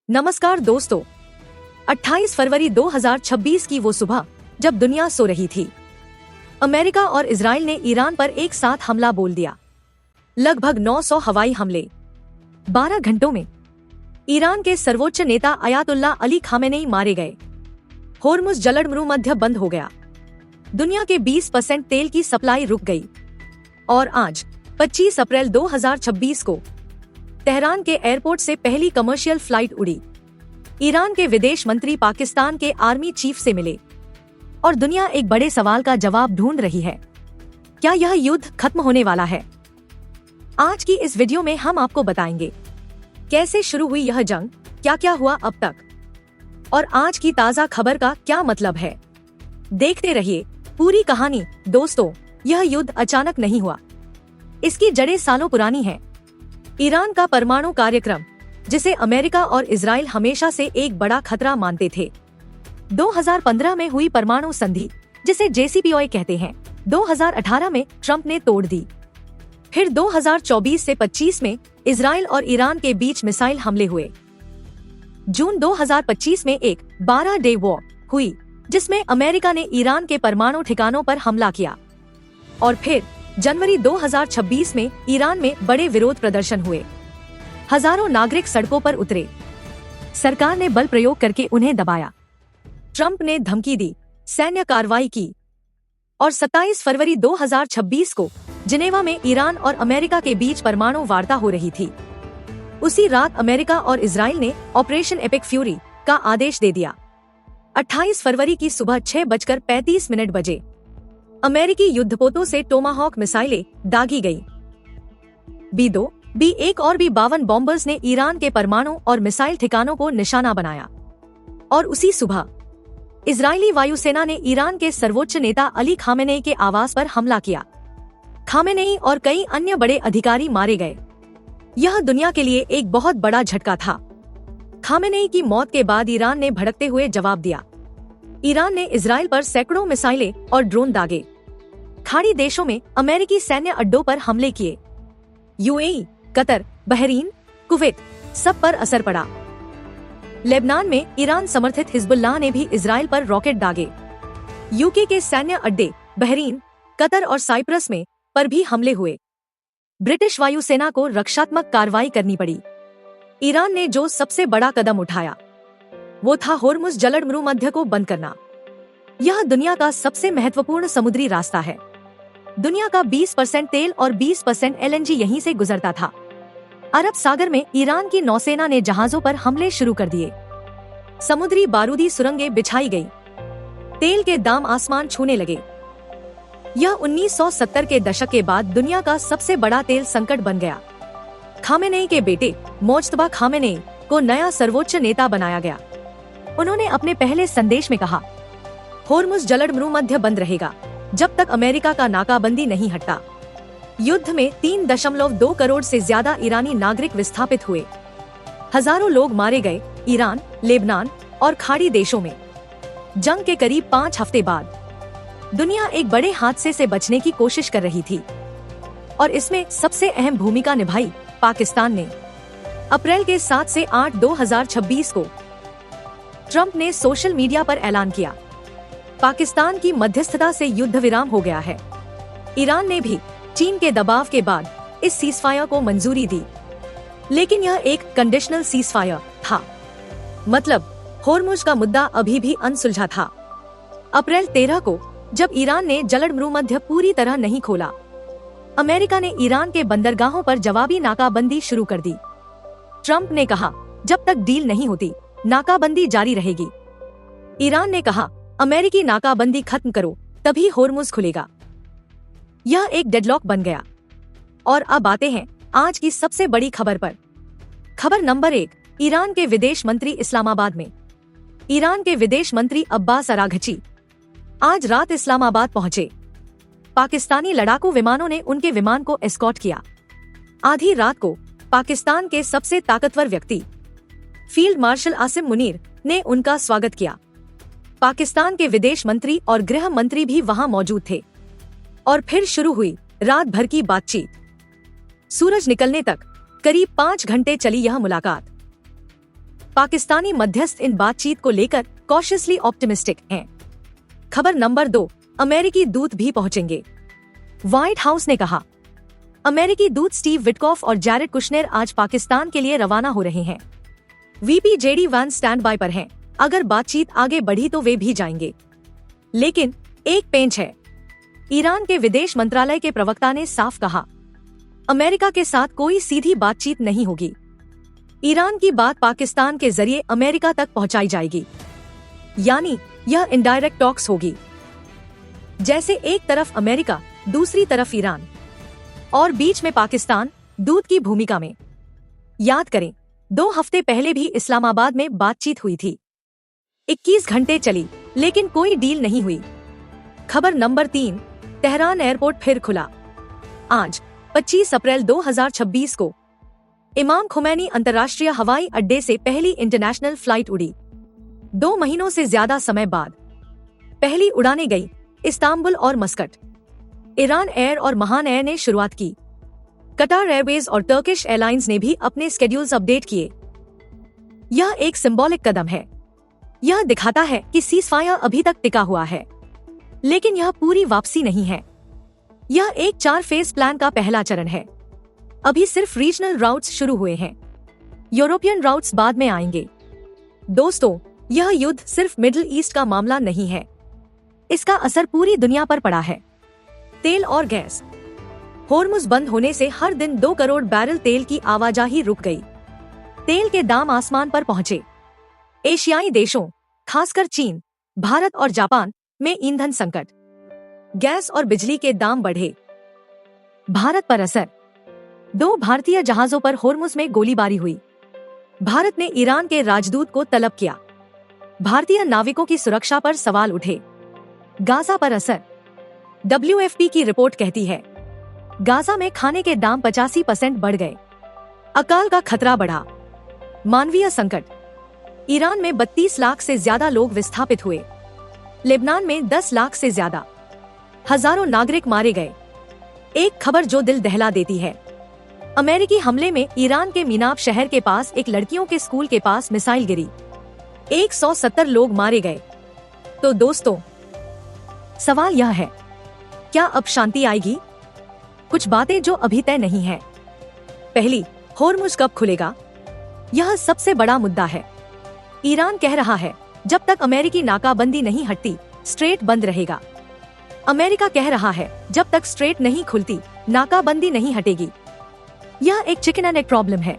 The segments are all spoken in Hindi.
नमस्कार दोस्तों, 28 फरवरी 2026 की वो सुबह जब दुनिया सो रही थी, अमेरिका और इजराइल ने ईरान पर एक साथ हमला बोल दिया। लगभग 900 हवाई हमले 12 घंटों में। ईरान के सर्वोच्च नेता अयातुल्ला अली खामेनेई मारे गए। होर्मुज जलमरूमध्य बंद हो गया। दुनिया के 20% तेल की सप्लाई रुक गई। और आज 25 अप्रैल 2026 को तेहरान के एयरपोर्ट से पहली कमर्शियल फ्लाइट उड़ी। ईरान के विदेश मंत्री पाकिस्तान के आर्मी चीफ से मिले और दुनिया एक बड़े सवाल का जवाब ढूंढ रही है, क्या यह युद्ध खत्म होने वाला है? आज की इस वीडियो में हम आपको बताएंगे कैसे शुरू हुई यह जंग, क्या क्या हुआ अब तक और आज की ताजा खबर का क्या मतलब है। देखते रहिए पूरी कहानी। दोस्तों, यह युद्ध अचानक नहीं हुआ, इसकी जड़ें सालों पुरानी हैं। ईरान का परमाणु कार्यक्रम, जिसे अमेरिका और इजराइल हमेशा से एक बड़ा खतरा मानते थे, 2015 में हुई परमाणु संधि, जिसे JCPOA कहते हैं, 2018 में ट्रंप ने तोड़ दी। फिर 2024 से 25 में इजराइल और ईरान के बीच मिसाइल हमले हुए। जून 2025 में एक 12-डे वॉर हुई, जिसमें अमेरिका ने ईरान के परमाणु ठिकानों पर हमला किया। और फिर जनवरी 2026 में ईरान में बड़े विरोध प्रदर्शन हुए। हजारों नागरिक सड़कों पर उतरे। सरकार ने बल प्रयोग करके उन्हें दबाया। ट्रंप ने धमकी दी, सैन्य कार्रवाई की। और 27 फरवरी 2026 को जिनेवा में ईरान और अमेरिका के बीच परमाणु वार्ता हो रही थी। उसी रात अमेरिका और इजराइल ने ऑपरेशन एपिक फ्यूरी का आदेश दे दिया। 28 फरवरी की सुबह 6:35 बजे अमेरिकी युद्धपोतों से टोमाहॉक मिसाइलें दागी गई। B-2, B-1 और B-52 बॉम्बर्स ने ईरान के परमाणु और मिसाइल ठिकानों को निशाना बनाया। और उसी सुबह इजरायली वायुसेना ने ईरान के सर्वोच्च नेता अली खामेनेई के आवास पर हमला किया। खामेनेई और कई अन्य बड़े अधिकारी मारे गए। यह दुनिया के लिए एक बहुत बड़ा झटका था। खामेनेई की मौत के बाद ईरान ने भड़कते हुए जवाब दिया। ईरान ने इजराइल पर सैकड़ों मिसाइलें और ड्रोन दागे। खाड़ी देशों में अमेरिकी सैन्य अड्डों पर हमले किए। UAE, कतर, बहरीन, कुवैत, सब पर असर पड़ा। लेबनान में ईरान समर्थित हिजबुल्लाह ने भी इजराइल पर रॉकेट दागे। UK के सैन्य अड्डे बहरीन, कतर और साइप्रस में पर भी हमले हुए। ब्रिटिश वायुसेना को रक्षात्मक कार्रवाई करनी पड़ी। ईरान ने जो सबसे बड़ा कदम उठाया वो था होर्मुज जलमरूमध्य को बंद करना। यह दुनिया का सबसे महत्वपूर्ण समुद्री रास्ता है। दुनिया का 20% तेल और 20% LNG यहीं से गुजरता था। अरब सागर में ईरान की नौसेना ने जहाजों पर हमले शुरू कर दिए। समुद्री बारूदी सुरंगें बिछाई गई। तेल के दाम आसमान छूने लगे। यह 1970 के दशक के बाद दुनिया का सबसे बड़ा तेल संकट बन गया। खामेनेई के बेटे मोज्तबा खामेनेई को नया सर्वोच्च नेता बनाया गया। उन्होंने अपने पहले संदेश में कहा, होर्मुज जलमरूमध्य बंद रहेगा जब तक अमेरिका का नाकाबंदी नहीं हटता। युद्ध में 3.2 करोड़ से ज्यादा ईरानी नागरिक विस्थापित हुए। हजारों लोग मारे गए ईरान, लेबनान और खाड़ी देशों में। जंग के करीब 5 हफ्ते बाद दुनिया एक बड़े हादसे से बचने की कोशिश कर रही थी और इसमें सबसे अहम भूमिका निभाई पाकिस्तान ने। अप्रैल के 7 से 8, 2026 को ट्रंप ने सोशल मीडिया पर ऐलान किया, पाकिस्तान की मध्यस्थता से युद्ध विराम हो गया है। ईरान ने भी चीन के दबाव के बाद इस सीजफायर को मंजूरी दी, लेकिन यह एक कंडीशनल सीजफायर था। मतलब होर्मुज का मुद्दा अभी भी अनसुलझा था। अप्रैल 13 को जब ईरान ने जलमरूमध्य पूरी तरह नहीं खोला, अमेरिका ने ईरान के बंदरगाहों पर जवाबी नाकाबंदी शुरू कर दी। ट्रंप ने कहा, जब तक डील नहीं होती नाकाबंदी जारी रहेगी। ईरान ने कहा, अमेरिकी नाकाबंदी खत्म करो तभी होर्मुज खुलेगा। यह एक डेडलॉक बन गया। और अब आते हैं आज की सबसे बड़ी खबर पर। खबर नंबर 1, ईरान के विदेश मंत्री इस्लामाबाद में। ईरान के विदेश मंत्री अब्बास अराघची आज रात इस्लामाबाद पहुंचे। पाकिस्तानी लड़ाकू विमानों ने उनके विमान को एस्कॉर्ट किया। आधी रात को पाकिस्तान के सबसे ताकतवर व्यक्ति फील्ड मार्शल आसिम मुनीर ने उनका स्वागत किया। पाकिस्तान के विदेश मंत्री और गृह मंत्री भी वहां मौजूद थे। और फिर शुरू हुई रात भर की बातचीत। सूरज निकलने तक करीब 5 घंटे चली यह मुलाकात। पाकिस्तानी मध्यस्थ इन बातचीत को लेकर कॉशियसली ऑप्टिमिस्टिक हैं। खबर नंबर 2, अमेरिकी दूत भी पहुंचेंगे। व्हाइट हाउस ने कहा, अमेरिकी दूत स्टीव विटकॉफ और जैरेड कुशनेर आज पाकिस्तान के लिए रवाना हो रहे हैं। वीपी जेडी वांस स्टैंड बाय पर हैं। अगर बातचीत आगे बढ़ी तो वे भी जाएंगे। लेकिन एक पेंच है। ईरान के विदेश मंत्रालय के प्रवक्ता ने साफ कहा, अमेरिका के साथ कोई सीधी बातचीत नहीं होगी। ईरान की बात पाकिस्तान के जरिए अमेरिका तक पहुंचाई जाएगी, यानी यह इनडायरेक्ट टॉक्स होगी। जैसे एक तरफ अमेरिका, दूसरी तरफ ईरान और बीच में पाकिस्तान दूत की भूमिका में। याद करें, 2 हफ्ते पहले भी इस्लामाबाद में बातचीत हुई थी। 21 घंटे चली लेकिन कोई डील नहीं हुई। खबर नंबर 3, तेहरान एयरपोर्ट फिर खुला। आज 25 अप्रैल 2026 को इमाम खुमैनी अंतर्राष्ट्रीय हवाई अड्डे से पहली इंटरनेशनल फ्लाइट उड़ी। 2 महीनों से ज्यादा समय बाद पहली उड़ानें गई इस्तांबुल और मस्कट। ईरान एयर और महान एयर ने शुरुआत की। कटार एयरवेज और टर्किश एयरलाइंस ने भी अपने स्केड्यूल्स अपडेट किए। यह एक सिंबॉलिक कदम है। यह दिखाता है कि सीज़फायर अभी तक टिका हुआ है, लेकिन यह पूरी वापसी नहीं है। यह एक 4 फेज प्लान का पहला चरण है। अभी सिर्फ रीजनल राउट्स शुरू हुए हैं। यूरोपियन राउट्स बाद में आएंगे। दोस्तों, यह युद्ध सिर्फ मिडिल ईस्ट का मामला नहीं है। इसका असर पूरी दुनिया पर पड़ा है। तेल और गैस। होर्मुज बंद होने से हर दिन 2 करोड़ बैरल तेल की आवाजाही रुक गई। तेल के दाम आसमान पर पहुंचे। एशियाई देशों, खासकर चीन, भारत और जापान में ईंधन संकट, गैस और बिजली के दाम बढ़े। भारत पर असर। 2 भारतीय जहाजों पर होर्मुज में गोलीबारी हुई। भारत ने ईरान के राजदूत को तलब किया। भारतीय नाविकों की सुरक्षा पर सवाल उठे। गाजा पर असर। WFP की रिपोर्ट कहती है, गाजा में खाने के दाम 85% बढ़ गए। अकाल का खतरा बढ़ा। मानवीय संकट। ईरान में 32 लाख से ज्यादा लोग विस्थापित हुए। लेबनान में 10 लाख से ज्यादा। हजारों नागरिक मारे गए। एक खबर जो दिल दहला देती है। अमेरिकी हमले में ईरान के मीनाब शहर के पास एक लड़कियों के स्कूल के पास मिसाइल गिरी। 170 लोग मारे गए। तो दोस्तों, सवाल यह है, क्या अब शांति आएगी? कुछ बातें जो अभी तय नहीं है। पहली, होर्मुज कब खुलेगा? यह सबसे बड़ा मुद्दा है। ईरान कह रहा है, जब तक अमेरिकी नाकाबंदी नहीं हटती, स्ट्रेट बंद रहेगा। अमेरिका कह रहा है, जब तक स्ट्रेट नहीं खुलती, नाकाबंदी नहीं हटेगी। यह एक चिकन एंड एग प्रॉब्लम है।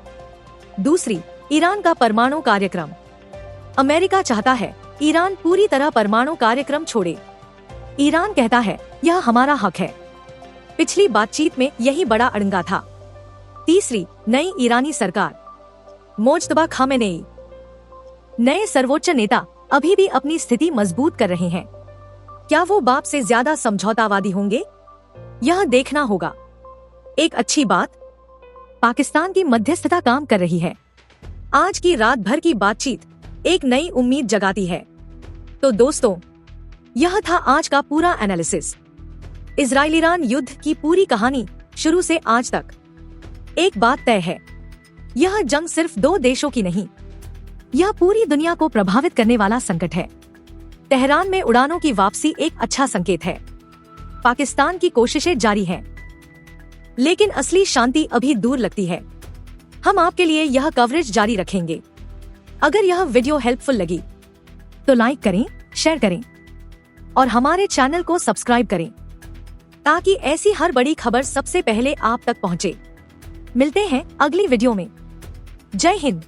दूसरी, ईरान का परमाणु कार्यक्रम। अमेरिका चाहता है ईरान पूरी तरह परमाणु कार्यक्रम छोड़े। ईरान कहता है, यह हमारा हक है। पिछली बातचीत में यही बड़ा अड़ंगा था। तीसरी, नई ईरानी सरकार। मोज्तबा खामेनेई, नए सर्वोच्च नेता, अभी भी अपनी स्थिति मजबूत कर रहे हैं। क्या वो बाप से ज्यादा समझौतावादी होंगे? यह देखना होगा। एक अच्छी बात, पाकिस्तान की मध्यस्थता काम कर रही है। आज की रात भर की बातचीत एक नई उम्मीद जगाती है। तो दोस्तों, यह था आज का पूरा एनालिसिस। इजराइल ईरान युद्ध की पूरी कहानी शुरू से आज तक। एक बात तय है, यह जंग सिर्फ 2 देशों की नहीं, यह पूरी दुनिया को प्रभावित करने वाला संकट है। तेहरान में उड़ानों की वापसी एक अच्छा संकेत है। पाकिस्तान की कोशिशें जारी हैं, लेकिन असली शांति अभी दूर लगती है। हम आपके लिए यह कवरेज जारी रखेंगे। अगर यह वीडियो हेल्पफुल लगी तो लाइक करें, शेयर करें और हमारे चैनल को सब्सक्राइब करें, ताकि ऐसी हर बड़ी खबर सबसे पहले आप तक पहुंचे। मिलते हैं अगली वीडियो में। जय हिंद।